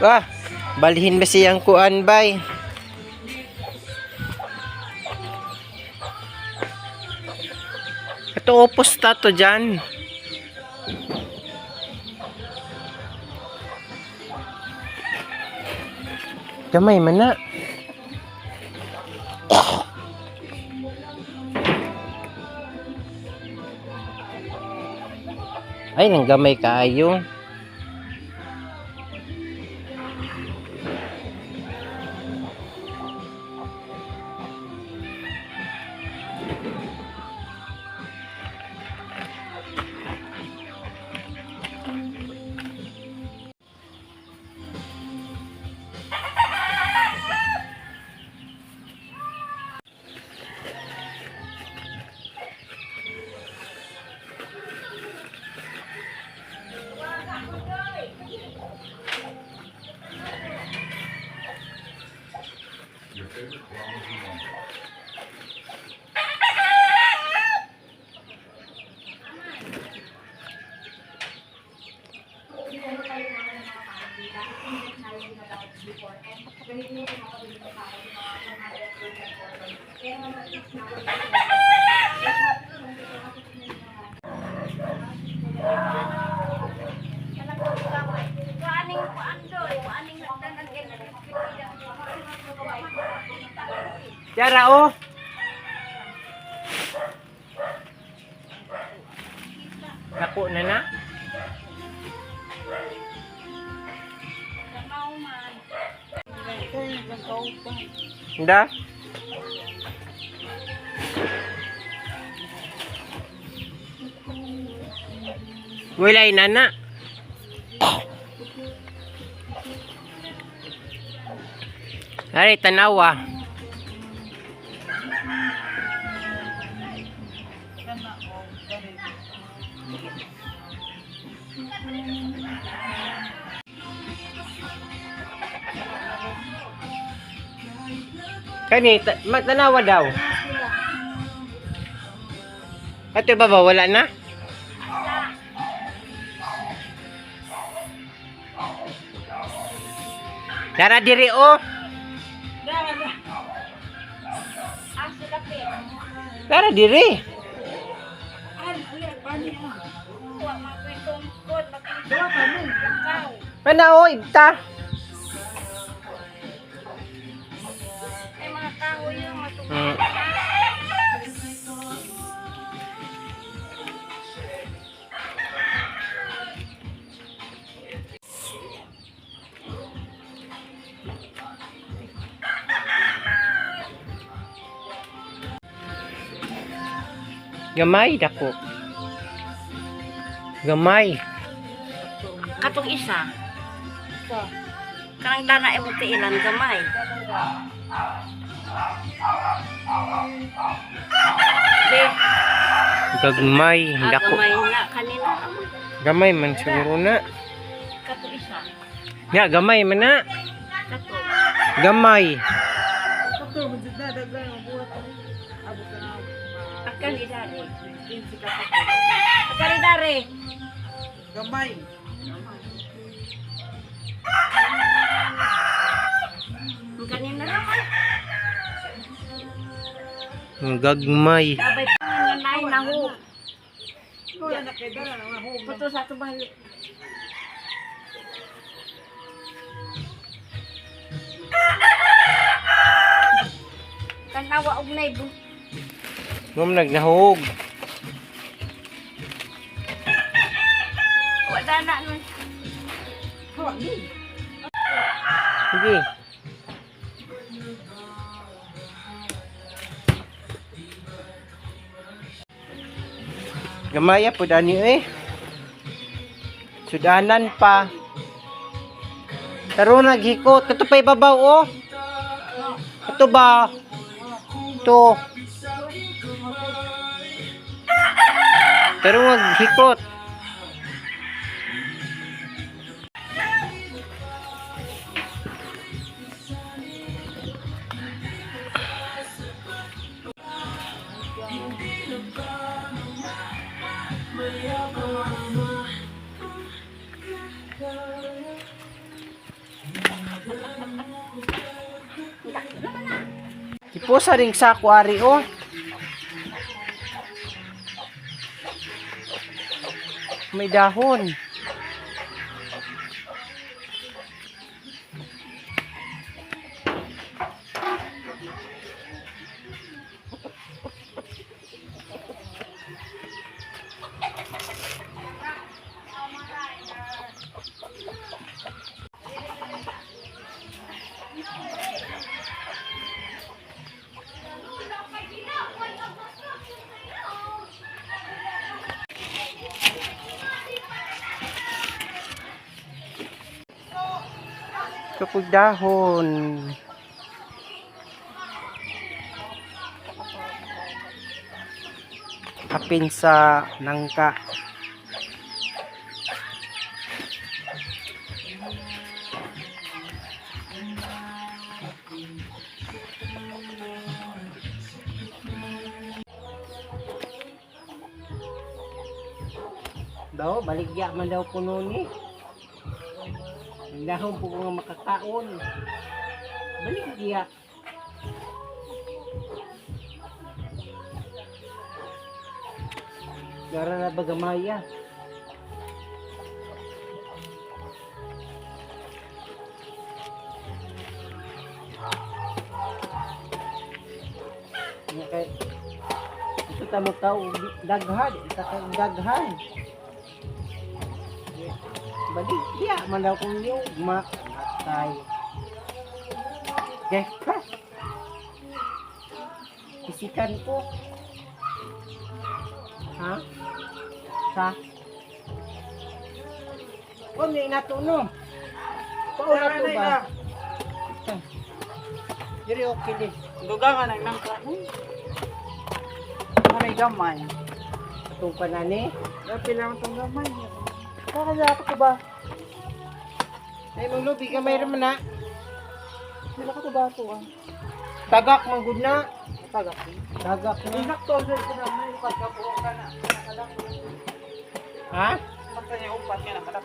Ah, balhin ba siyang kuan bay? Ito opos ta to dyan. Gamay man na. Ay, nang gamay kaayo. Yara oh. Dako na na. Nda. Walay na na. Ari tanawa. Kani tanawa daw. Ato ba wala na? Tara diri oh. Tara diri. Mana oh ibta. Gamay dako. Gamay. Katong isa. Kanang dana mo ti ilan gamay. Be. Gagmay dako. Gamay na kanina. Gamay man siguro na. Katong isa. Ya gamay man na. Katong. Gamay. Katong budget na daghan ang buhat. Abot na. Akali dari. Akali dari. Gamay. Kanina lang. Gagmay. Abay nanay nahu. Wala na kay dala na ho. Puto sa to bahali. Kanawa og nay bu. Ngum nagnahog. Wala na nun. Hawa ni. Sige. Gamaya po dani eh. Sudanan pa. Taro naghikot. Ito pa ibabaw oh. Ito ba? Ito. Taro naghikot. Pusa ring sako ari oh. May dahon. Kapag dahon. Kapin sa nangka. Daw, baligya man daw puno ni. Ang dahon po nga makakaon. Baligya. Gara na bagamaya. Nga kay ito tamo tao daghan, isa kay daghan. Baligya man daw kung yung matay. Okay, ha? Isikan ko. Ha? Sa? Kung yung inatuno. Paula to ba? Diri okay din. Dugangan ang nangka. Manay gamay. Itong panani. Dapat lang itong gamay. Kakala ko ba? Ay, mong lubi ka mayroon man na. Sila ka ito ba ito ah? Tagak mong good na. Tagak. Tagak na. Inakto sir ko na may upat ka po ka na. Nakadak. Ha? Basta niya upat ka nakadak.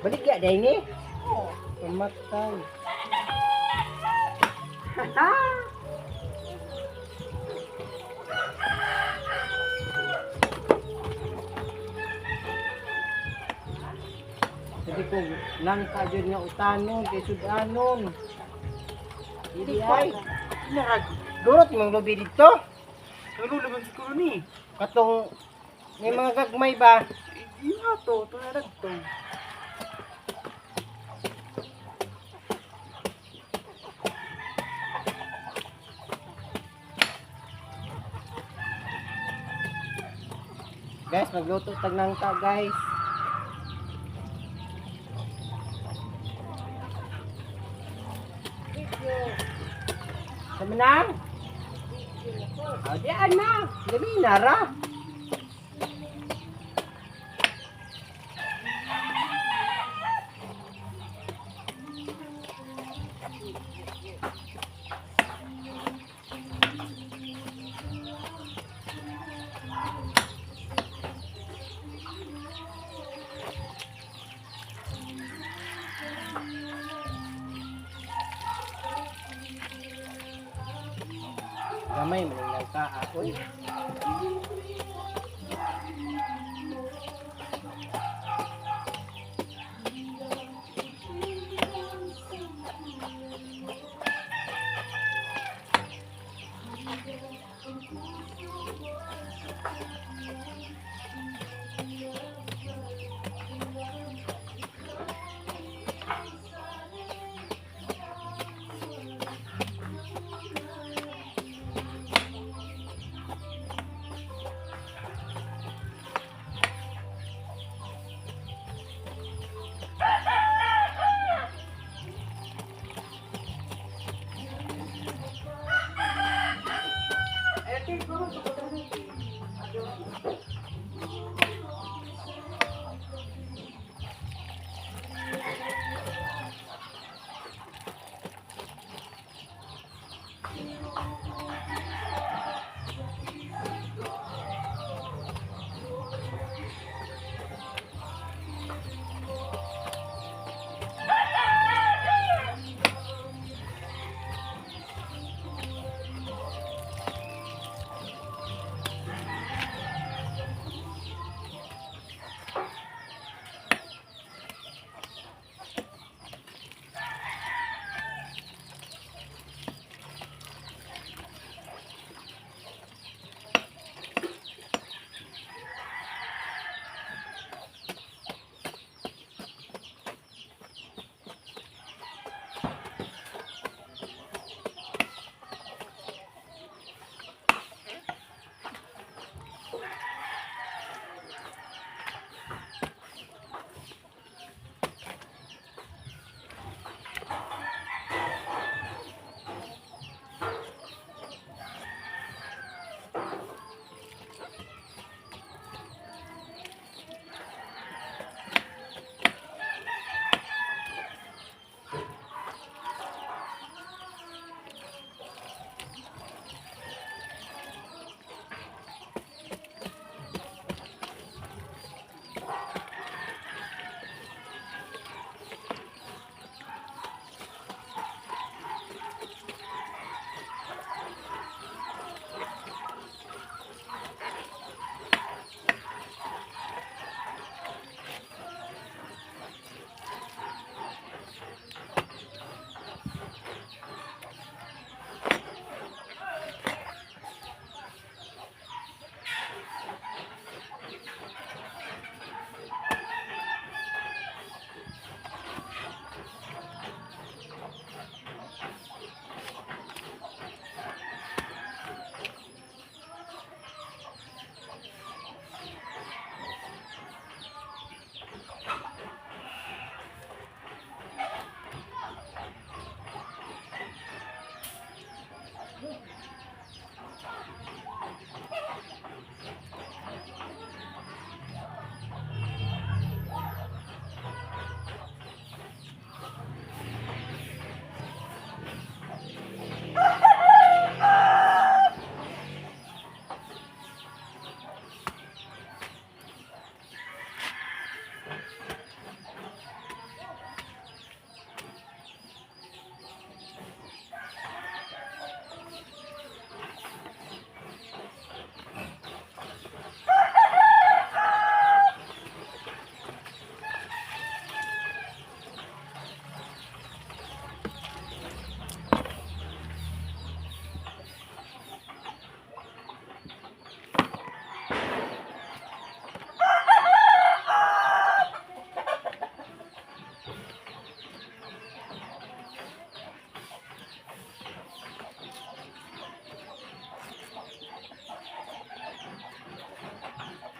Balik ya day ni. Oo. Pamatay. Sabi ko, langka dyan nga utanon, kay sudanon. Hindi ay. Durot mong lubi dito. Nalulubag siguro ni. Katong, may mga gagmay ba? Yung nga to. Ito na lang to. Guys, magluto tag langka guys. Sama na? Di na. Dami nara. Gamay mo lang ka ako.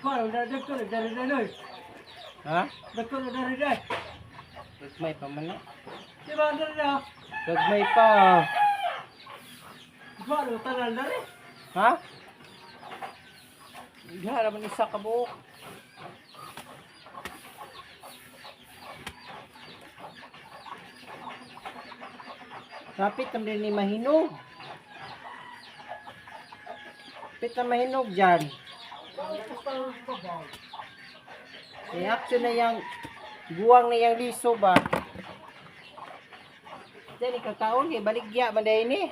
Paano na dagko na dari na noy? Ha? Dagko na dari na. Gagmay pa man na. Di ba dari na? Gagmay pa. Paano tanan dari? Ha? Gara man isa ka buok. Kapit ang din ni mahinog. Kapit na mahinog dyan. I-action na yung buwang na yung liso ba? Diyan ikakaon kay baligya manday ni.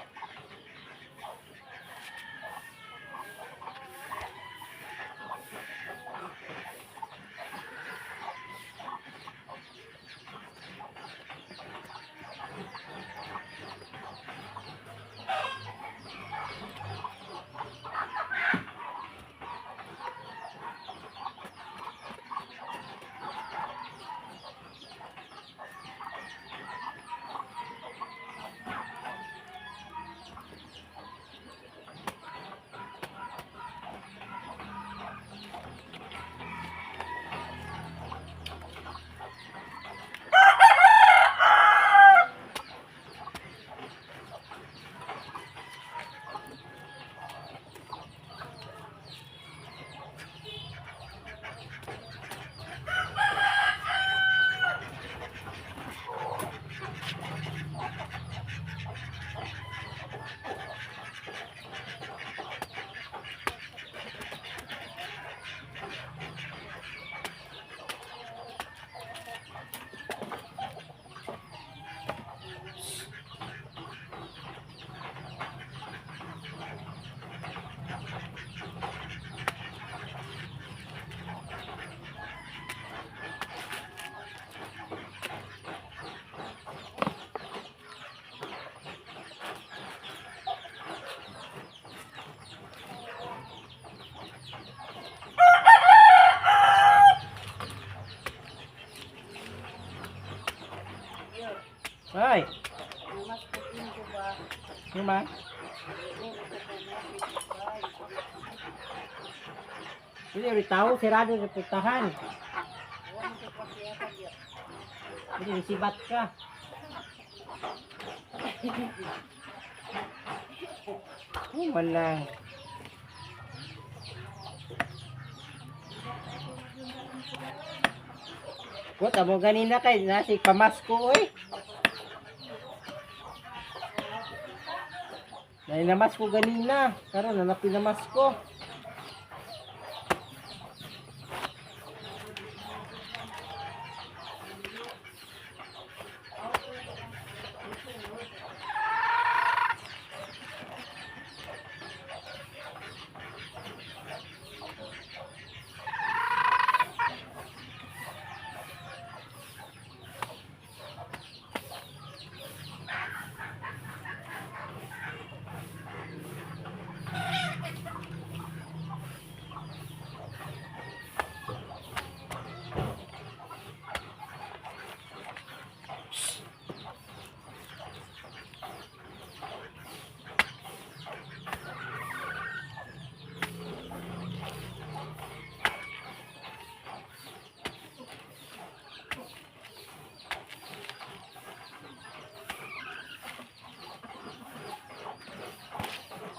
Ay. Yung ba? Hindi, ritaw, sirado sa putahan. Hindi, sibat ka. Man lang. Kung tamo ganina kay nasi pamasko, oy. Nainamas ko ganina. Karon na napinamas ko.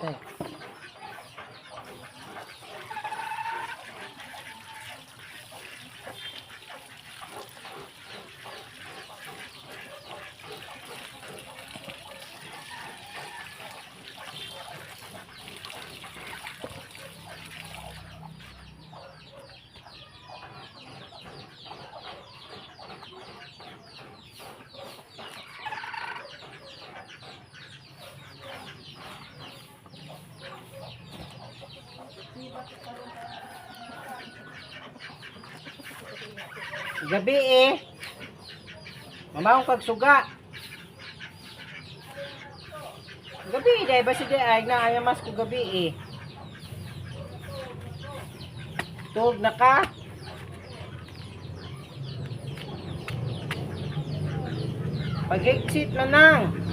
Okay. Gabi mamahong kag suga. Gabi dahil ba si ay na ayamas ko gabi Tug na ka. Pag-exit na nang.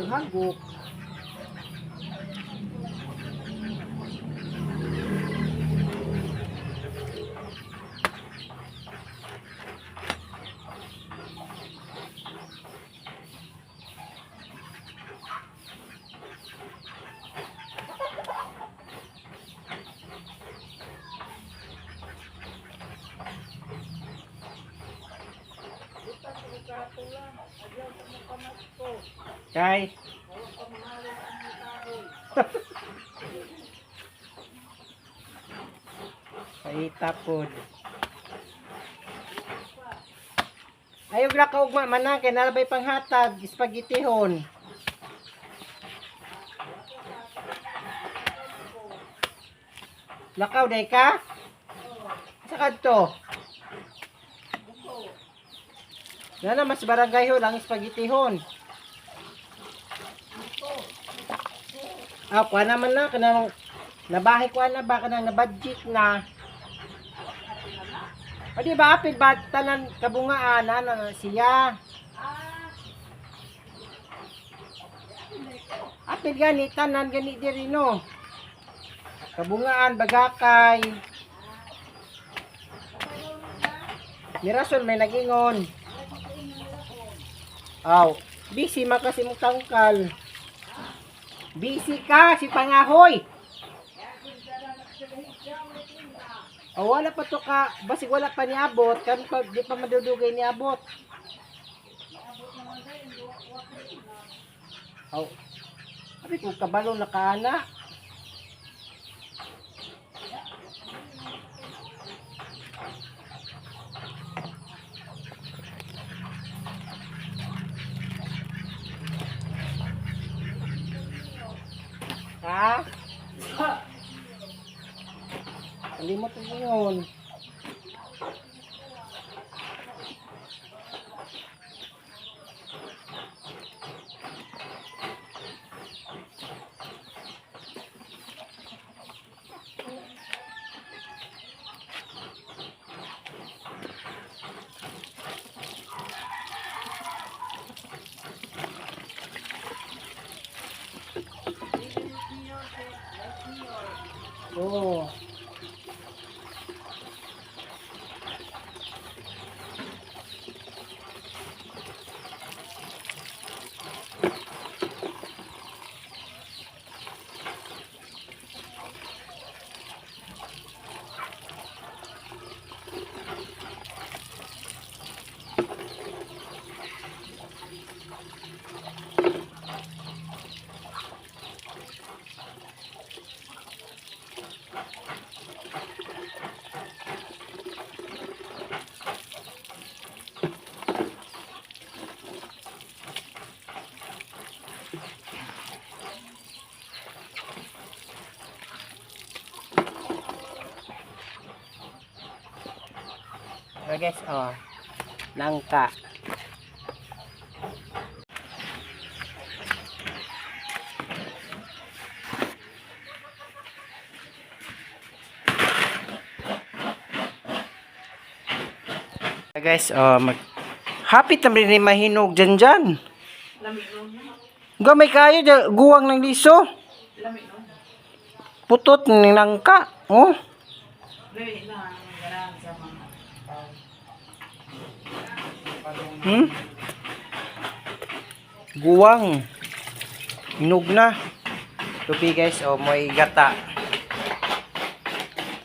hagok. Kay. Paita pod. Ayog ra ka ugma man na kay nalabay panghatag spaghettihon. Lakaw day ka? Sa kadto. Yan mas barangay ho lang spaghettihon. Ah, kuha naman na kanang nabahay ko na ba kanang na-budget na. O di ba apil ba tanan kabungaan na siya. Apil gani tanan gani diri no. Kabungaan bagakay. Mirasol may nagingon. Aw, busy makasi mong tangkal. Busy ka si pangahoy. O wala pa to ka, basig wala pa niabot, kan pa di pa madudugay niabot. Aw. Abi ko kabalo na kaana. Ha? Kalimot mo yun. Oh. So guys, oh, langka. So guys, oh, hapit na rin mahinog dyan dyan. Gamay kayo, guwang ng liso. Putot ng langka. Oh. Guwang. Inog na. Tupi guys, oh, may gata.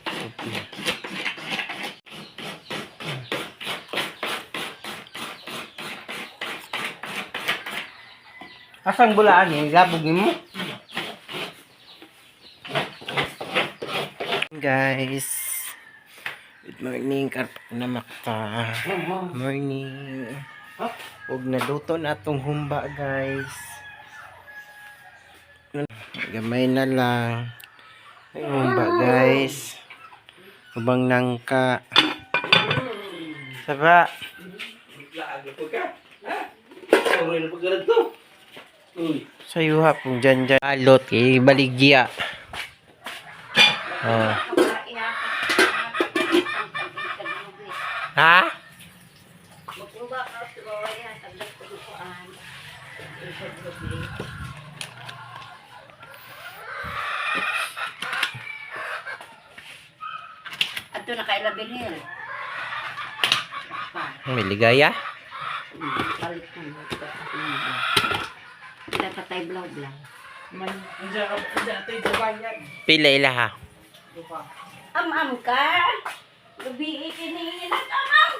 Tupi. Asang bulaan eh, labog mo. Guys, good morning, karpak na makta. Morning. Huwag na luto na itong humba guys. Gamay na lang. Ay humba guys. Ubang nangka. Saba. Sayo hapong dyan dyan. Alot kay baligya. Oh. Ha? Magluba ka sa bawah yan, tagdag ko dukuan. Ato na kay Labinil. May ligaya. Palit na mo. Kita patay blaw-blaw. Man, andiyan tayo sa bayan. Pila ilaha. Am-am ka? Gabi ikiniin at am-am.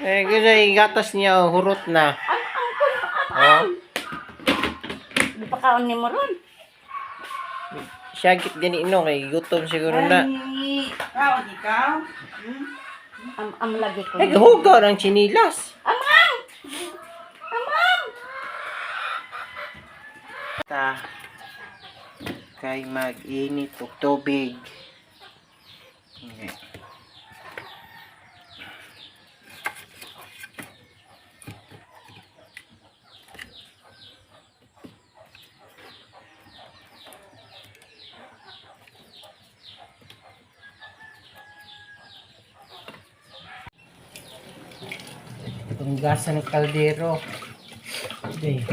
Eh, kasi gatas niya, hurot na. Am-am ko no, Oh. am-am. Di pa kaon ni mo ron. Syagit din ino, kay gutom siguro na. Ay, Ikaw? am-am lagi ko. Eh, hugaw ng chinilas. Am-am! Am-am! Ta. Kay mag-init og tubig. Okay. Tunggasan ng kaldero. Okay.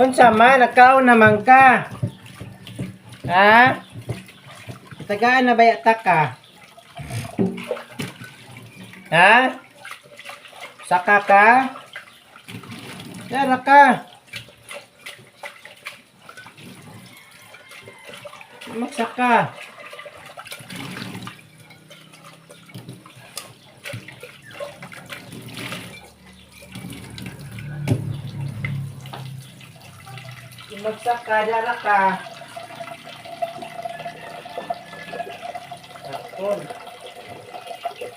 Unsa man, nagkaon naman ka. Ha? Tagaan na bayata ka. Ha? Saka ka? Yara ka. Magsaka. Magsaka, dara ka. Takon.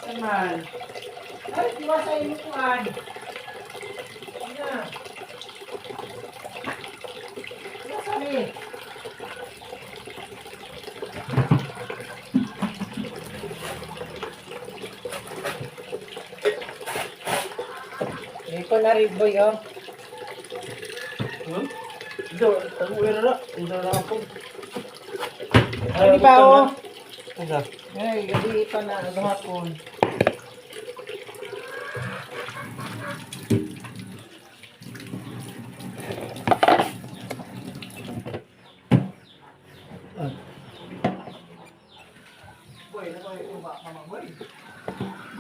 Naman. Ay, diwa sa inuan. Ano? Ano sabi? Ito na rin, boy, oh. Ito, taguin na. Ito na ako. Ano ba, oh? Ito. Ay, gabi pa na, hapon.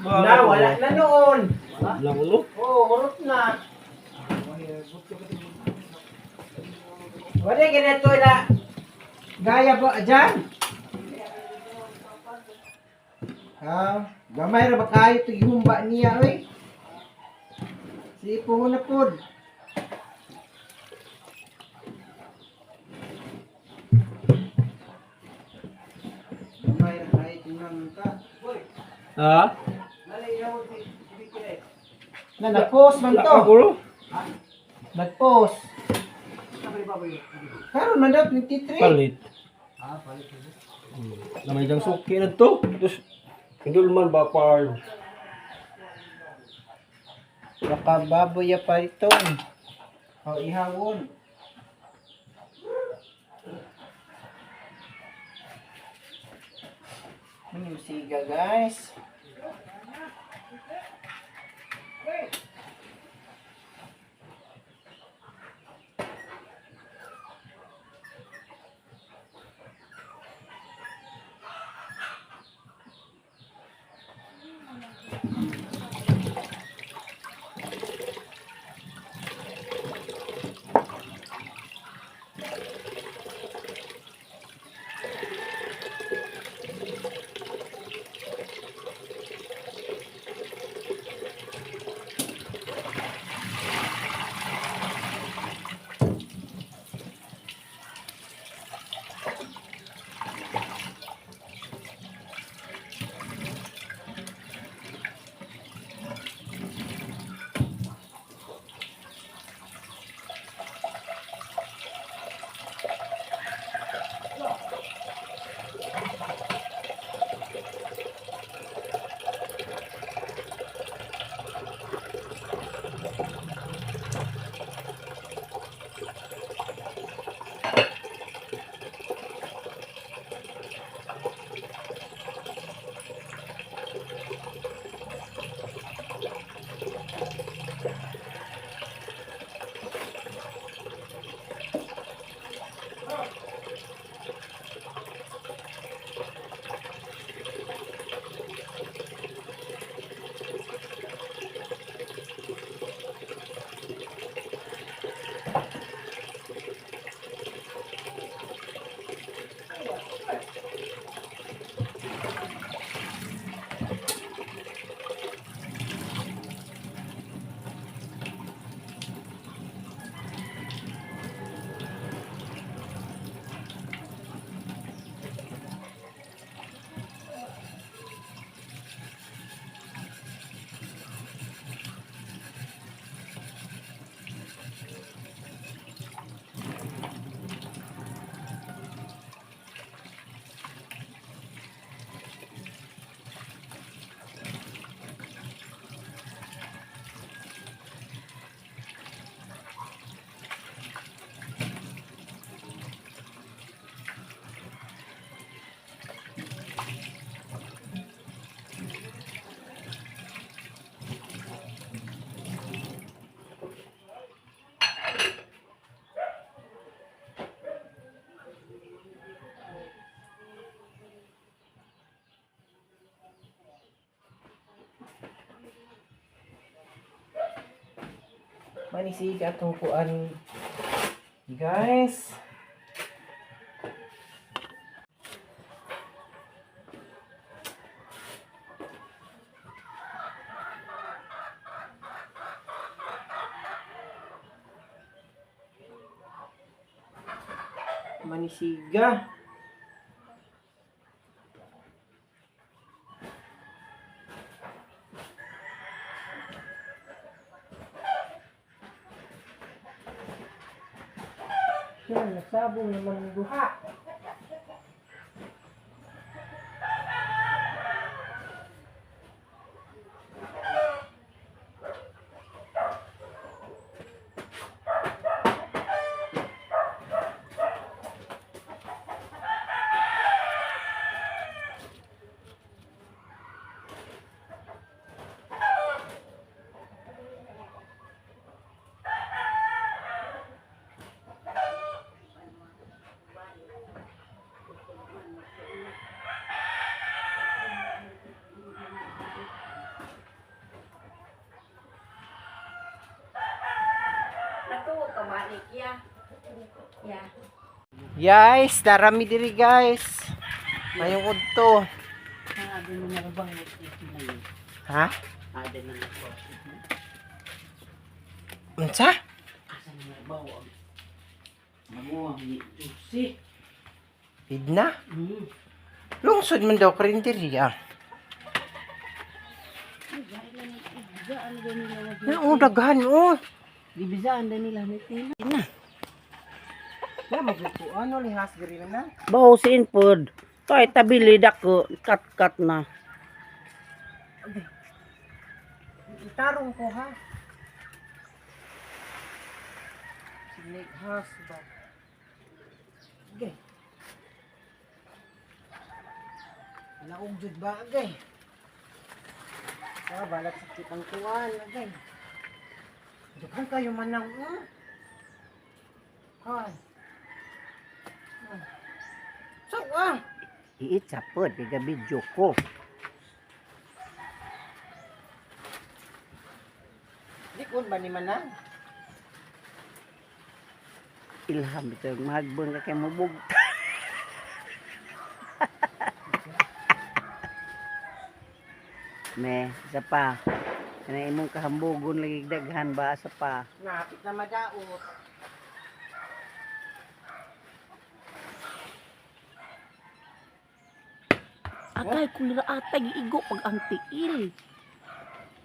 Na, wala na noon. Wala ulo. Oo, urot na. Wala ganito na. Gaya ba dyan? Gamay ra ba kayo ito ihumba niya, oy? Sipo mo na po. Gamay ra kayo tinang ka. Ha? Na, nag-post man to. Ulo? Nag-post. Karon man daw 23. Palit. Lamay dang suki na to. Terus, indul man ba par? Baka baboy ya pa ito. O ihawon. Siga guys. Manisiga atong kuan guys. Manisiga. Siya, nasabong naman ng duha. Guys, darami diri guys. Mayong udto. Ade mo na bang nagtitinay. Ha? Ade na nako. Unsa? Asa na bawo. Mamuang ni Juicy. Idna? Lungsod man daw karinderya. Ibizaan din nila na. Na daghan oh. Ibizaan din nila ni Tina. Na magluto ano lihas diri na. Bawo sin pod. Kahit tabili dako kat na. Itarong ko ha. Sinig has ba. Okay. Laog jud ba agay? Balat sakit ang tuwan agay. Dughan kayo manang Hay. Sawa. Iitsa pod kay video ko. Dikon ba ni manang? Ilham ito magbon ka kay mubog. Me, isa pa. Kana imong kahambugon lagi daghan ba sa pa. Napit na madaot. Atay kulira atay giigo pag ang tiil.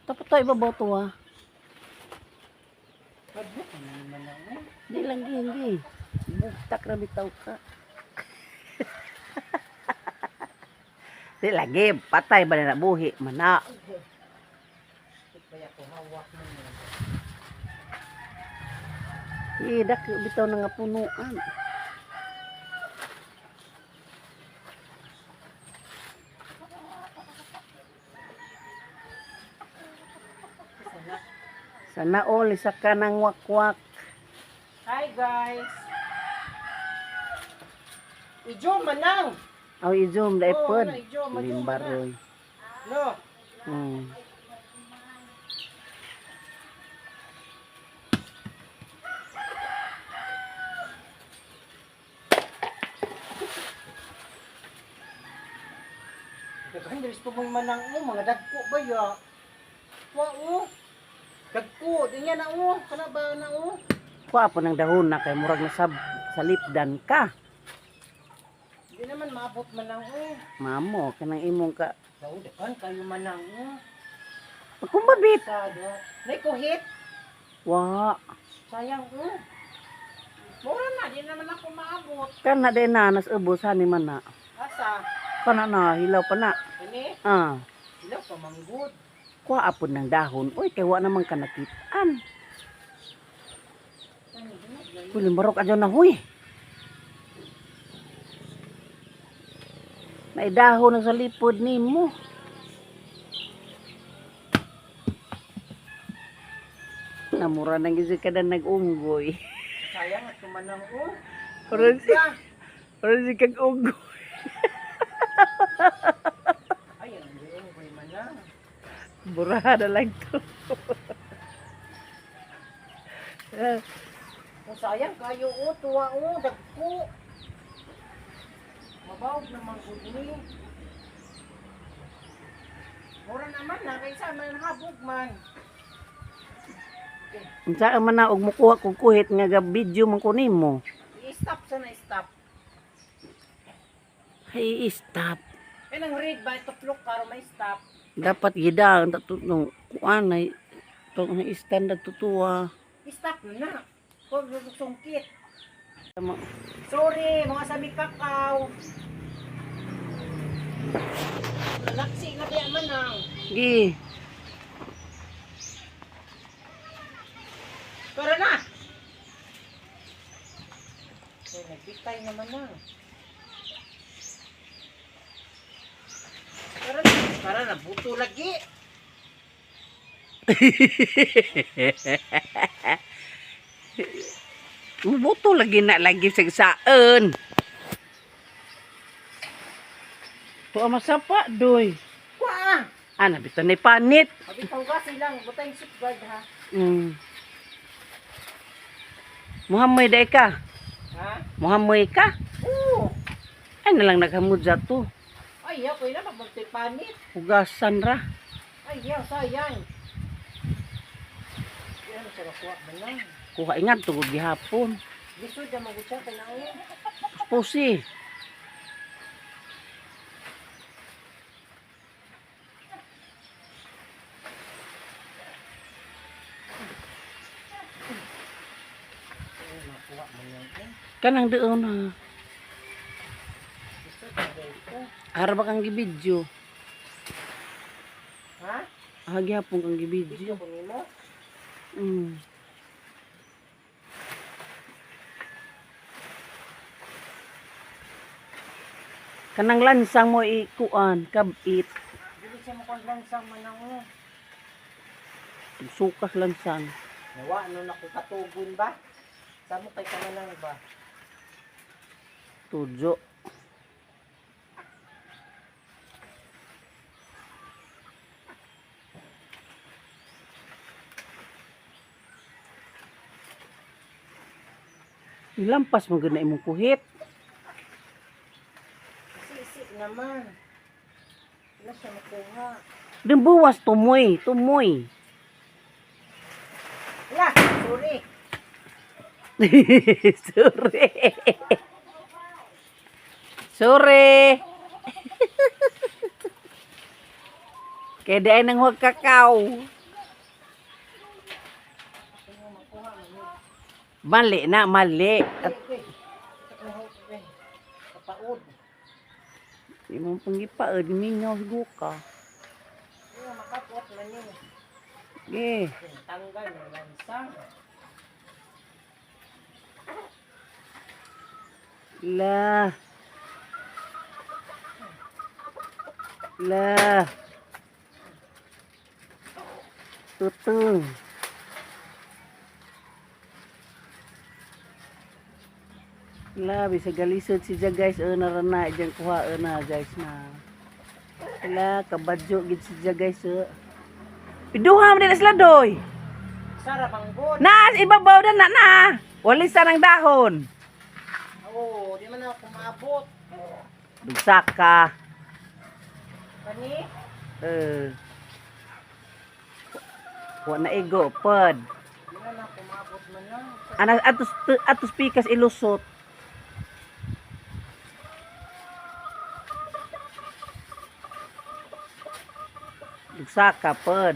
Tapos tayo ibabaw to ha. Padbuk na ni manang. Di lang gini. Bugtak na bitaw ka. Di lagi, patay ba na nabuhi? Mana. Kaya ko hawak mo. Idak bitaw na nga punuan. Sana all isa ka ng wakwak. Hi guys. Ijo manang. Aw i-zoom dai Oo, pod. na, i-zoom, ma-zoom Limbaroy. No. Hmm. Daghan diri sa mong manang mga dagko ba ya? Wa Dagko, di niya na kana ba na Kuha po ng dahon na kay murag na sa lipdan ka. Di naman maabot manang Mamo, kanang imong ka. Daw daghan kayo manang Kumbabit. Sada. Nay ko hit. Wa. Sayang Mura na, di naman ako maabot. Kana din na nas ubos ni man na. Asa? Kana na hilaw pa na. Ini, Ah. sila pa manggod. Kuha po ng dahon. Uy, kay wa naman ka nakitaan. Kuling barok adyo na huy. May dahon na sa lipod nimo. Namura nang gizi ka na nag-unggoy. Sayang at kumanang Parang si kag unggoy. Ay, ang diyon ko manang. Burada lang to. Kung sayang kayo tuwa dagko. Mabawag naman ko ni. Mura naman na, kaysa man habog man. Unsa man na og mukuha kog kuhit nga ga video man ko nimo. I-stop sana, stop. Hey, stop. Eh, nang read ba, tuplok karo may stop. Dapat gida ang tatutong kuan ay tong standard tutuwa. I-stop na. Kung sungkit. Sorry, mga sabi kakaw. Laksi na kaya manang. Gi. Tara na! So, nagbitay naman na. Tara na, buto lagi. Buto lagi na lagi sa saan. Tuwa masapa doy. Kwa! Ana bitaw ni panit. Mabitaw ka silang, butay safeguard ha. Muhammad day ka. Ha? Ha? Muhamoy ka? Oo. Ay nalang naghamud sa to. Ay, yaw, kaya na magtipanit. Hugasan ra. Ay, yaw, sayang. Yan, sa nakuha mo lang. Kuha ingat tugod gihapon. Lisod na magutsa ka na ngayon. Pusi. Kanang doon na. Harap kang gibidyo. Ha? Hagyapon kang Video gibidyo. ko nimo? Mm. Kanang lansang mo ikuan, kabit. Dili siya makonsang manang mo. Sukas lansang. Nawa, ano na kung katugon ba? Saan mo kay kamanang ba? Tujo. Ilampas mo gana imong kuhit. Sisi naman. Wala siya makuha. Dimbuwas tumoy, tumoy. Wala, sorry. Sorry. Sorry. Kaya di ay nang huwag kakao. Mali na, mali. At Kapaod. di mo panggipaod, minyaw ka. Ano, makapot man yun. Okay. Tanggal ng lansang. La. La. Tutong. La, bisa galisod si Jay guys. Na rana, dyan kuha na guys na. La, kabadyo gid si Jay guys. Piduha mo din sila doy. Sarap ang good. Na, ibabaw na na. Walisan ang dahon. Oo, di man ako kumabot. Dugsaka. Kani? Wa na igo pod. Di man ako kumabot man lang. Ana atus pikas ilusot. Dugsaka pod.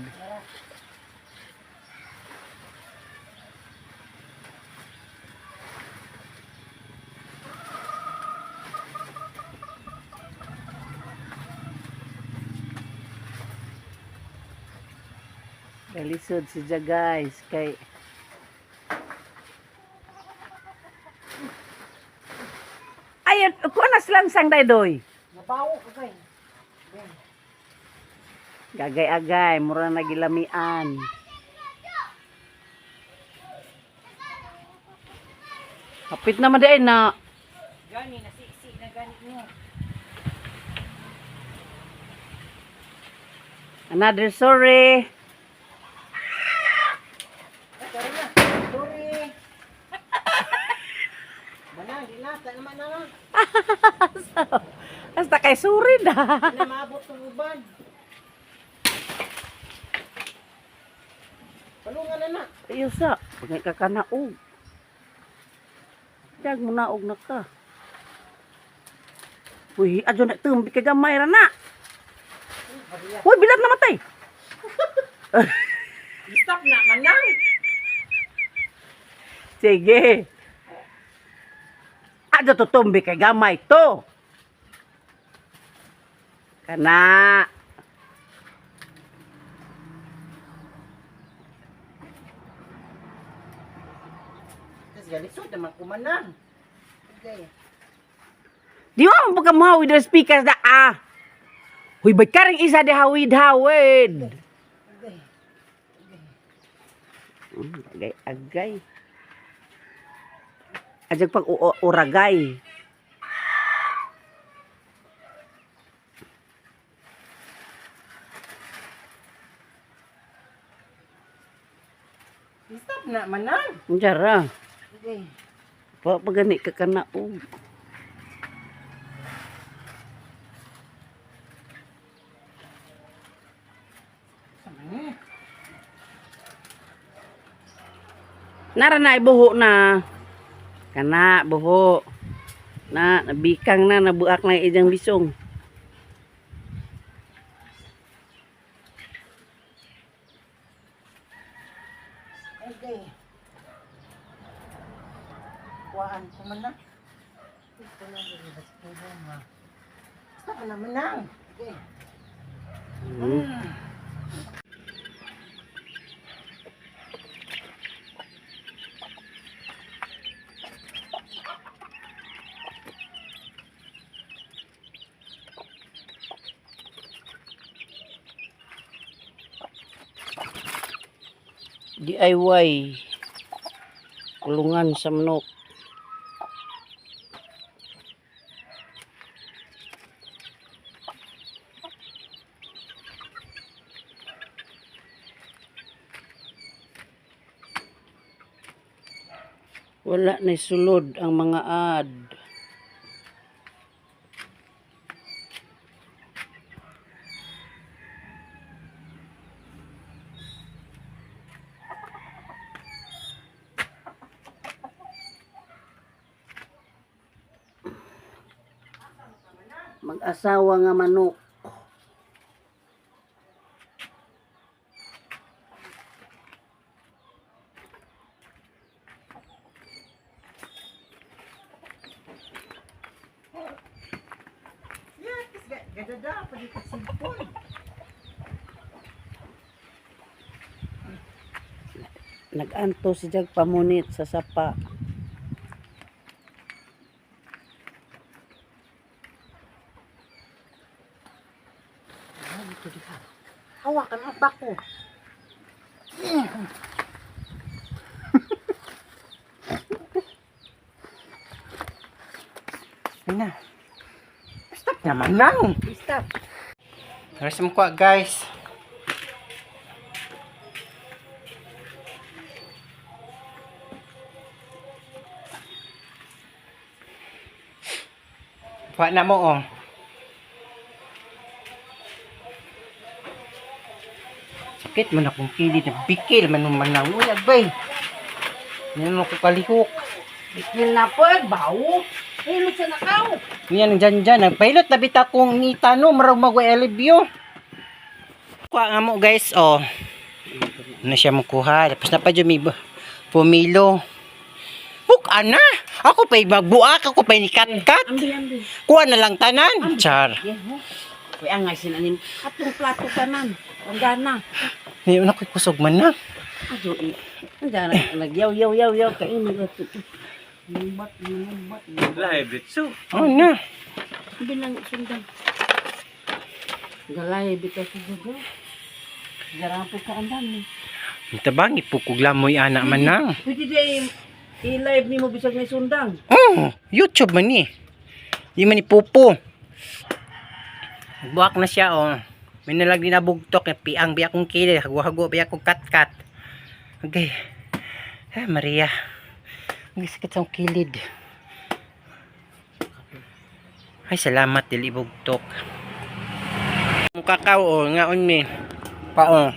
Galisod siya guys kay ayun, kunas lang sang daydoy. Nabawo ko kay. Gagay-agay, mura na gilamian. Kapit naman din na. Gani, nasiksi na gani niyo. Another sorry. Sorry na. Sorry. Banang, dinasa naman na lang. Basta kay sorry na. Na maabot ng uban. Palungan na na. Ayos sa, pagay ka kanaog. Dag mo naog na ka. Uy, adyo na tumbi ka gamay ra na. Uy, bilat namatay. Stop na, manang. Sige. Adyo to tumbi ka gamay to. Kana. Tapos galisod naman kumanang. Okay. Di mo pagka mahawid ng speakers na ah. Huy, ba't ka rin isa di hawid-hawid? Agay-agay. Ajag pag uragay. Stop na, manang. Jara. Okay. Pagani ka kanaog. Nara na ibuho na. Kana buho. Na nabikang na nabuak na ijang bisong. Okay. Kuhaan ko man na. Ito lang yung basta mo. Basta ka naman lang. Okay. DIY kulungan sa manok. Wala na sulod ang mga ad. Mag-asawa nga manok. Gadada, pwede ka simpon. Nag-anto si Jag pamunit sa sapa. Hawakan ang bako. Ay na. Stop naman lang. Stop. Harus mo ko guys. Kuha na mo oh. Sakit man akong kilid na bikil man na uyag bay. Yan ako kalihok. Bikil na po, bawo. Hilot sa nakaw. Yan dyan. Nagpailot na bita kong nitano. Marag mag-elevyo. Kuha nga mo guys. Oh. Ano siya makuha. Tapos na pa dyan may pumilo. Huk, ana. Ako pa'y magbuak. Ako pa'y nikat-kat. Ambi. Kuha na lang tanan. Char. Uy, angay sinanim. Atong plato kanan. Ang gana. Ngayon ako'y kusog man na. Ajo, ang gana. Nagyaw. Kain mo ito. Numbat. Live so. Oh na. Bilang sundang. Galay, bitaw sa dugo. Garapo ka andan. Tabang ipukog lamoy anak man na. Pwede din i-live ni mo bisag may sundang. Oh, YouTube man ni. Di man ni pupo. Buwak na siya oh. May nalag din na bugtok. Piang biya kong kili. Hago-hago biya kong kat-kat. Okay. Ah, Maria. Ang sakit sa akong kilid. Ay, salamat. Dili bugtok. Mukakaw oh. Ngaon mi. Pao.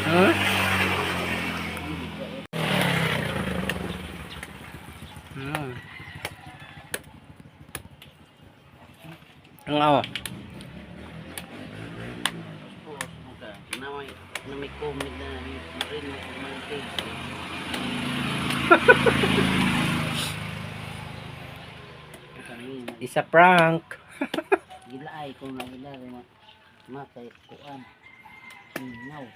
Huh? Ang May comment na rin mo isa prank. Gila ay kung nagila rin matay kuan. Now.